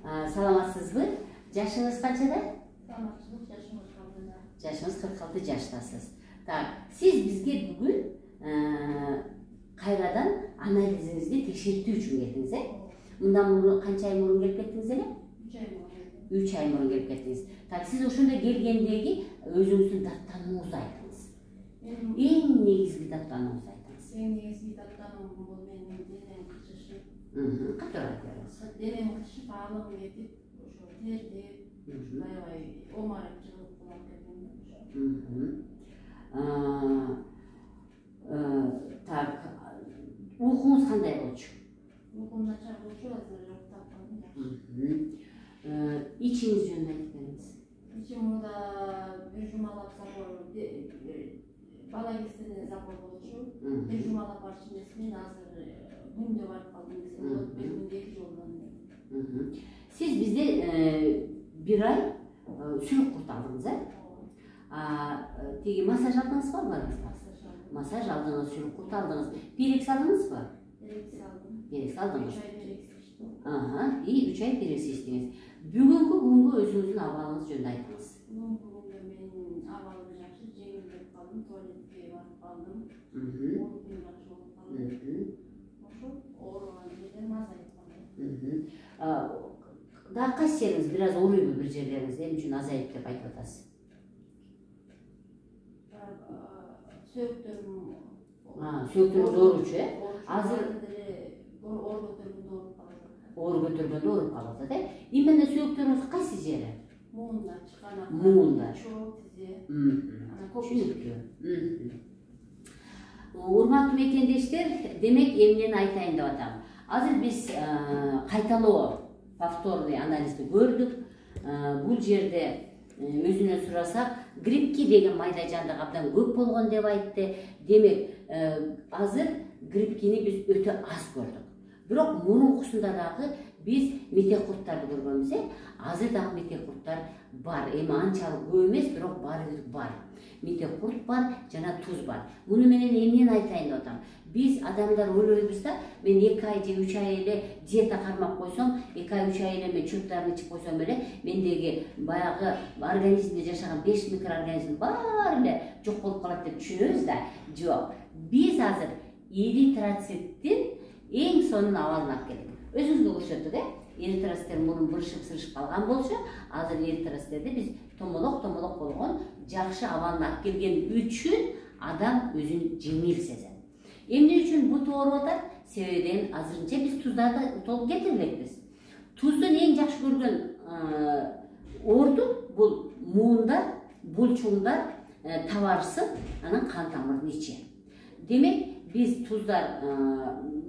Саламатсызбы? Жашыңыз канчада? Саламатчылык жашым 46. Жашыңыз 46 жаштасыз. Так, сиз бизге бүгүн кайрадан анализиңизди текшертүү үчүн келдиңиз, Мындан мурун канча ай мурун келип кеттиңиз эле? 3 ай мурун. 3 ай мурун келип кеттиңиз. Так, сиз ошондо келгендеги өзүңүздүн даттанууңузду айтыңыз. Эң негизги даттанууңузду айтыңыз. Эң негизги даттануум бул менин денем кычышып. Катар айтыңыз. Денем кычышып, аалым кетип, ошо тердеп, аябай омарып жыгылып кулап келдим. Так, уйкуңуз кандай болчу? Uykum начар болчу, азыр уктап калдым жакшы. Ичиңиз жөнүндө айтып бериңиз. Ичимде бир жумалап забор, бала кезинде забор болчу. Бир жумалап барчу эмесмин, азыр күндө барып калдым десем болот, бир күндө 2 жолдон. Сиз бизде бир ай сүрөк курт алдыңыз, Теги массаж алдыңызбы, албадыңызбы? Массаж алдыңыз, сүрөк курт алдыңыз. Перекс алдыңызбы? Перекс алдыңыз. 3 ай перекс иштим. И 3 ай перекс иштиңиз. Бүгүнкү күнгө өзүңүздүн абалыңыз жөнүндө айтыңыз. Бүгүнкү күндө менин абалым жакшы, жеңилдеп калдым, туалетке барып калдым. Оорукум жакшы болуп калды. Ошо ооруган жерден азайып калды. Дагы кайсы жериңиз бир аз ооруйбу, бир жерлериңиз эмне үчүн азайып деп айтып атасыз? Сөөктөрүм Сөөктөрүңүз ооручу, Азыр оор көтөргөндө ооруп калат. Оор көтөргөндө ооруп калат, Именно сөөктөрүңүз кайсы жери? Муунда, чыканак. Муунда. Чоо, тизе. Түшүнүктүү. Урматтуу мекендештер, демек эмнени айтайын деп атам. Азыр биз кайталоо, повторный анализди көрдүк. Бул жерде өзүнөн сурасак, грипки деген майда жандык абдан көп болгон деп айтты. Демек, азыр грипкини биз өтө аз көрдүк. Бирок мурункусунда дагы биз метек курттарды көргөнбүз, Азыр дагы метек курттар бар. Эми анчалык көп эмес, бирок баары бар. Метек курт бар жана туз бар. Муну менен эмнени айтайын деп атам? Биз адамдар ойлойбуз да, мен 2 ай же 3 ай эле диета кармап койсом, 2 ай 3 ай эле мен чөптөрүн ичип койсом эле, мендеги баягы организмде жашаган 5 микроорганизм баары эле жок болуп калат деп түшүнөбүз да. Жок. Биз азыр эритроциттин эң сонун абалын алып келдик. Өзүңүзгө көрсөттүк, эритроциттер мурун бырышып-сырышып калган болчу, азыр эритроциттерди биз томолок болгон жакшы абалын алып келген үчүн адам өзүн жеңил сезет. Эмне үчүн бут ооруп атат? Себебинен азырынча биз туздарды толук кетирелекпиз. Туздун эң жакшы көргөн орду бул муундар, булчуңдар, табарсып, анан кан тамырдын ичи. Демек, биз туздар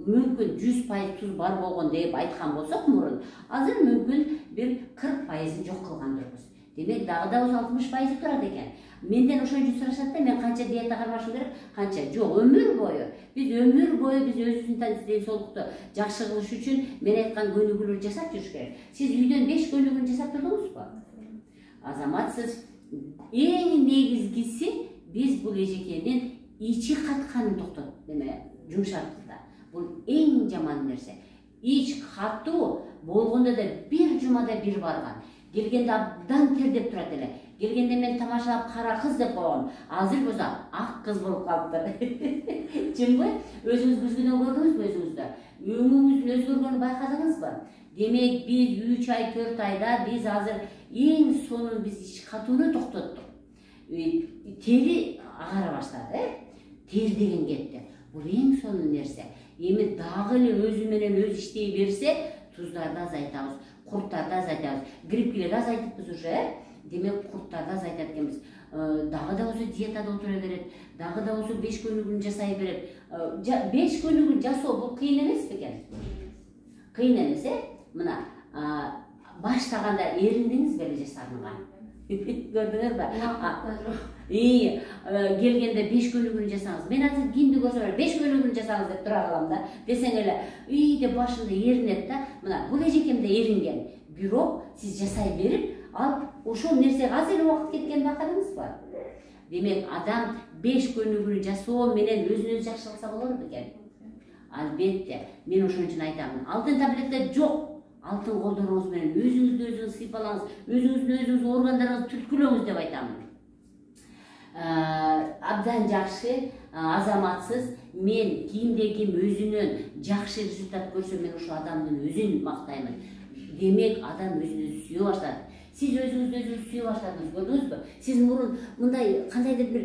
мүмкүн 100% туз бар болгон деп айткан болсок мурун, азыр мүмкүн бир 40%ын жок кылгандырбыз. Демек, дагы да 60% турат экен. Менден ошон үчүн сурашат да, мен канча диета кармашым керек, канча? Жок, өмүр бою. Биз өмүр бою биз өзүбүздүн ден соолукту жакшы кылыш үчүн мен айткан көнүгүүлөрдү жасап жүрүш керек. Сиз үйдөн 5 көнүгүүнү жасап турдуңузбу? Азаматсыз. Эң негизгиси биз бул эжекенин ичи катканын токтотуп, жумшартты да. Бул эң жаман нерсе. Ич катуу болгондо да бир жумада бир барган. Келгенде абдан тердеп турат эле. Келгенде мен тамашалап кара кыз деп койгом. Азыр болсо ак кыз болуп калыптыр. Чынбы? Өзүңүз көзгөдөн көрдүңүзбү өзүңүздө? Өңүңүздүн өзгөргөнүн байкадыңызбы? Демек, биз 3 ай 4 айда биз азыр эң сонун биз ич катууну токтоттук. Тери агара баштады, Тер деген кетти. Бул эң сонун нерсе. Эми дагы эле өзү менен өзү иштей берсе, туздарды азайтабыз, курттарды азайтабыз. Грипкилерди азайтыппыз уже, демек курттарды азайтат экенбиз. Дагы да болсо диетада отура берет, дагы да болсо 5 көнүгүүнү жасай берет. 5 көнүгүүнү жасоо бул кыйын эмес бекен? Кыйын эмес, Мына баштаганда эриндиңиз беле жасарынга? Көрдүңүзбү? Келгенде 5 көнүгүүнү жасаңыз. Мен азыр кимди көрсөм 5 көнүгүүнү жасаңыз деп тура калам да. Десең эле, деп башында эринет да. Мына бул эжекемде эринген. Бирок сиз жасай берип, ал ошол нерсеге аз эле убакыт кеткенин байкадыңызбы? Демек, адам 5 көнүгүүнү жасоо менен өзүн өзү жакшы кылса болор бекен? Албетте, мен ошон үчүн айтамын. Алтын таблетка жок. алтын колдоруңуз менен өзүңүздү өзүңүз сыйпалаңыз, өзүңүздү өзүңүз органдарыңызды түрткүлөңүз деп айтамын. Абдан жакшы, азаматсыз, мен кимде ким өзүнөн жакшы результат көрсө, мен ошол адамдын өзүн мактаймын. Демек, адам өзүн сүйө баштады. Сиз өзүңүздү өзүңүз сүйө баштадыңыз, көрдүңүзбү? Сиз мурун мындай кандайдыр бир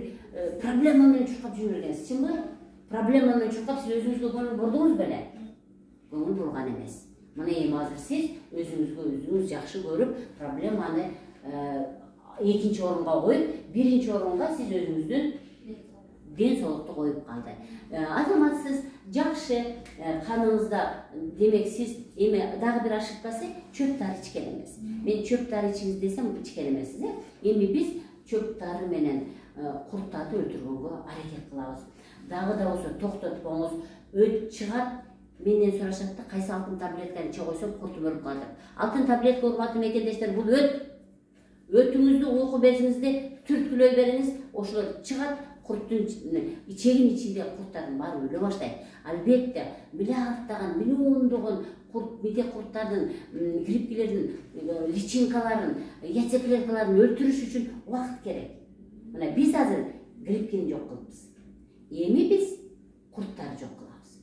проблема менен чуркап жүрө бергенсиз, чынбы? Проблема менен чуркап сиз өзүңүзгө көңүл бурдуңуз беле? Көңүл бурган эмес. Мына эми азыр сиз өзүңүзгө өзүңүз жакшы көрүп, проблеманы экинчи орунга коюп, биринчи орунга сиз өзүңүздүн ден соолукту коюп калды. Азаматсыз, жакшы, каныңызда, демек сиз эми дагы бир ошибкасы чөп тары ичкен эмес. Мен чөп тары ичиңиз десем ичкен эмессиз, Эми биз чөп тары менен курттарды өлтүргөнгө аракет кылабыз. Дагы да болсо токтотпоңуз, өт чыгат. Менден сурашат да, кайсы алтын таблетканы иче койсом куртум өлүп калат. Алтын таблетка, урматтуу мекендештер, бул өтүңүздү уйку безиңизди түрткүлөй бериңиз, ошолор чыгат, курттун ичегин ичинде курттардын баары өлө баштайт. Албетте, миллиарддаган, миллиондогон митек курттардын, гриппилердин, личинкаларын, яйцеклеткаларын өлтүрүш үчүн убакыт керек. Мына биз азыр гриппини жок кылыппыз. Эми биз курттарды жок кылабыз.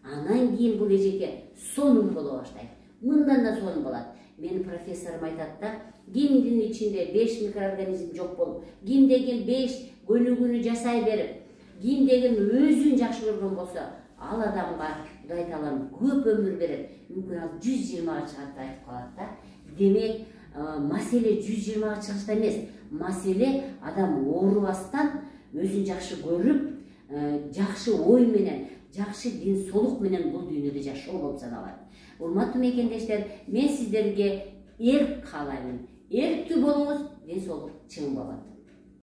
Анан кийин бул эжеке сонун боло баштайт. Мындан да сонун болот. Менин профессорум айтат да, кимдин ичинде 5 микроорганизм жок болуп, кимде ким 5 көнүгүүнү жасай берип, кимде ким өзүн жакшы көргөн болсо, ал адамга Кудай Таалам көп өмүр берет. Мүмкүн ал 120-га чыгат деп айтып калат да. Демек, маселе 120-га чыгышта эмес. Маселе адам оорубастан, өзүн жакшы көрүп, жакшы ой менен, жакшы ден соолук менен бул дүйнөдө жашоо болуп саналат. Урматтуу мекендештер, мен сиздерге эрк каалайм. Эрктүү болуңуз, ден соолук чың болот.